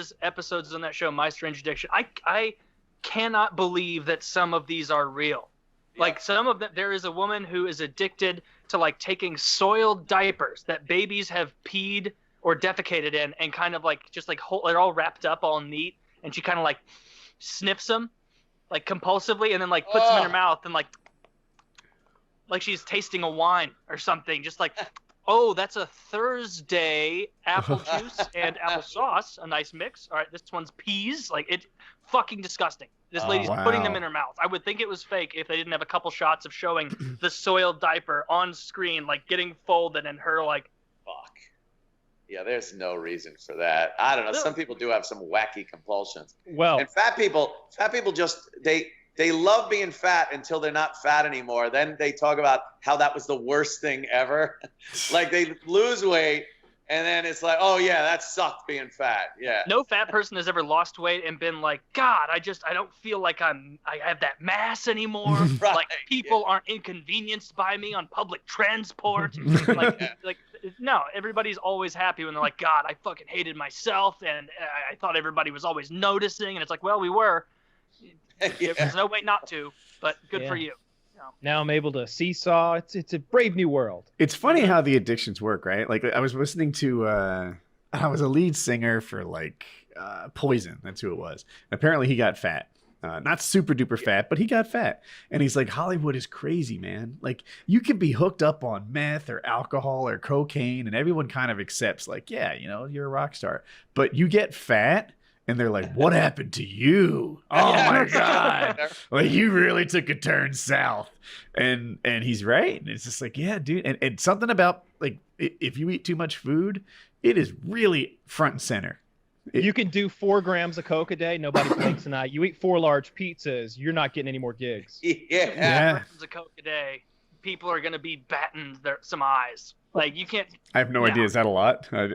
there's episodes on that show, My Strange Addiction. I cannot believe that some of these are real. Yeah. Like some of them, there is a woman who is addicted to like taking soiled diapers that babies have peed or defecated in, and kind of like just like they're all wrapped up, all neat, and she kind of like sniffs them like compulsively, and then like puts them in her mouth and like she's tasting a wine or something, just like. Oh, that's a Thursday apple juice and applesauce, a nice mix. All right, this one's peas. Like, it's fucking disgusting. This lady's putting them in her mouth. I would think it was fake if they didn't have a couple shots of showing the soiled diaper on screen, like getting folded, and her like, fuck. Yeah, there's no reason for that. I don't know. Some people do have some wacky compulsions. Well, and fat people just they love being fat until they're not fat anymore. Then they talk about how that was the worst thing ever. Like they lose weight, and then it's like, oh yeah, that sucked being fat. Yeah. No fat person has ever lost weight and been like, God, I don't feel like I have that mass anymore. Right. Like people aren't inconvenienced by me on public transport. like no, everybody's always happy when they're like, God, I fucking hated myself, and I thought everybody was always noticing, and it's like, well, we were. Yeah. There's no way not to, but good for you. Now I'm able to seesaw. It's a brave new world. It's funny how the addictions work, right? Like I was listening to, I was a lead singer for like Poison. That's who it was. And apparently he got fat. Not super duper fat, but he got fat. And he's like, Hollywood is crazy, man. Like you can be hooked up on meth or alcohol or cocaine, and everyone kind of accepts like, yeah, you know, you're a rock star. But you get fat. And they're like, what happened to you? Oh, my God. Like, you really took a turn south. And he's right. And it's just like, yeah, dude. And something about, like, if you eat too much food, it is really front and center. You can do 4 grams of Coke a day. Nobody blinks an eye. You eat 4 large pizzas. You're not getting any more gigs. Yeah. 4 grams of Coke a day. People are going to be batting some eyes. Like, you can't... I have no idea. Is that a lot? Yeah,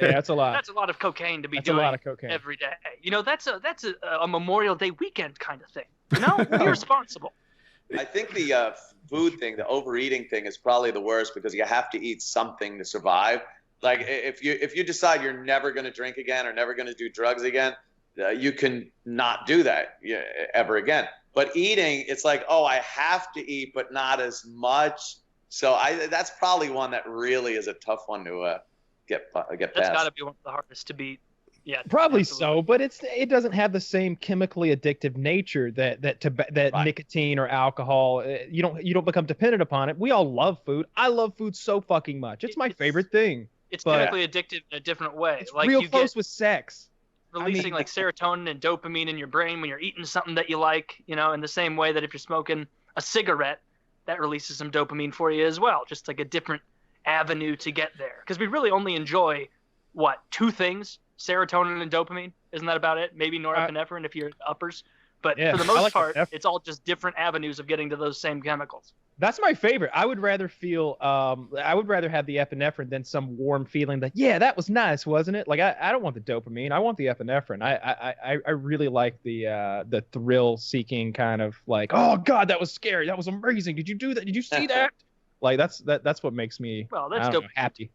that's a lot. That's a lot of cocaine to be doing every day. You know, that's a Memorial Day weekend kind of thing. You know? Be responsible. I think the food thing, the overeating thing is probably the worst because you have to eat something to survive. Like, if you decide you're never going to drink again or never going to do drugs again, you can not do that ever again. But eating, it's like, oh, I have to eat, but not as much. So that's probably one that really is a tough one to get past. That's got to be one of the hardest to beat. Yeah, probably absolutely. So, but it doesn't have the same chemically addictive nature that right. Nicotine or alcohol. You don't become dependent upon it. We all love food. I love food so fucking much. It's my favorite thing. It's chemically addictive in a different way. It's like real close with sex. Releasing like serotonin and dopamine in your brain when you're eating something that you like. You know, in the same way that if you're smoking a cigarette, that releases some dopamine for you as well. Just like a different avenue to get there. Because we really only enjoy, 2 things? Serotonin and dopamine? Isn't that about it? Maybe norepinephrine if you're uppers. But for the most part, it's all just different avenues of getting to those same chemicals. That's my favorite. I would rather have the epinephrine than some warm feeling that, yeah, that was nice, wasn't it? Like, I don't want the dopamine. I want the epinephrine. I really like the thrill-seeking kind of like, oh, God, that was scary. That was amazing. Did you do that? Did you see that? Like, that's what makes me happy.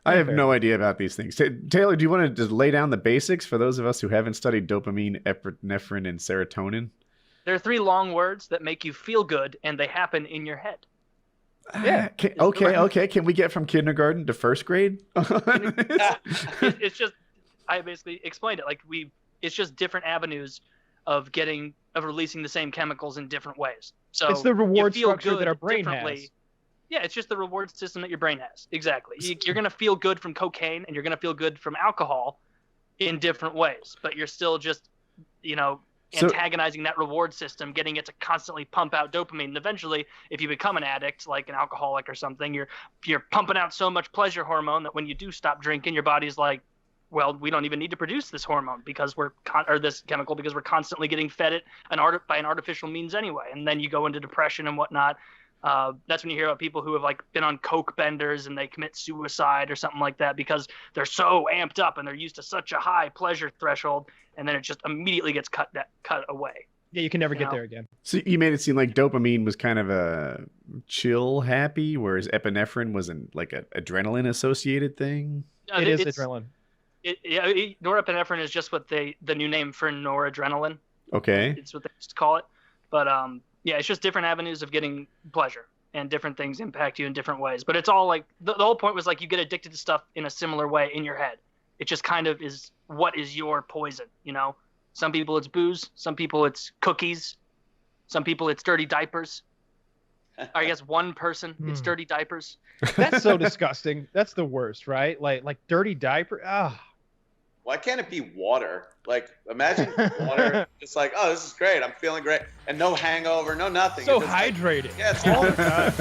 I have no idea about these things. Taylor, do you want to just lay down the basics for those of us who haven't studied dopamine, epinephrine, and serotonin? There are 3 long words that make you feel good, and they happen in your head. Yeah. Okay. Can we get from kindergarten to first grade? It's just, I basically explained it. Like it's just different avenues of releasing the same chemicals in different ways. So it's the reward structure that our brain has. Yeah, it's just the reward system that your brain has. Exactly. You're going to feel good from cocaine and you're going to feel good from alcohol in different ways, but you're still just, antagonizing that reward system, getting it to constantly pump out dopamine. And eventually, if you become an addict, like an alcoholic or something, you're pumping out so much pleasure hormone that when you do stop drinking, your body's like, well, we don't even need to produce this hormone because this chemical because we're constantly getting fed it by an artificial means anyway. And then you go into depression and whatnot. That's when you hear about people who have like been on coke benders and they commit suicide or something like that because they're so amped up and they're used to such a high pleasure threshold, and then it just immediately gets cut away. Yeah, you can never get there again. So you made it seem like dopamine was kind of a chill, happy, whereas epinephrine was like an adrenaline associated thing. It is adrenaline. Norepinephrine is just what the new name for noradrenaline. Okay. It's what they just call it. But yeah, it's just different avenues of getting pleasure, and different things impact you in different ways. But it's all like the whole point was like you get addicted to stuff in a similar way in your head. It just kind of is what is your poison, you know? Some people it's booze, some people it's cookies, some people it's dirty diapers. I guess one person it's dirty diapers. That's so disgusting. That's the worst, right? Like dirty diaper. Ah. Why can't it be water? Like, imagine water, just like, oh, this is great. I'm feeling great. And no hangover, no nothing. So It's hydrated. Like, yeah, it's all the time.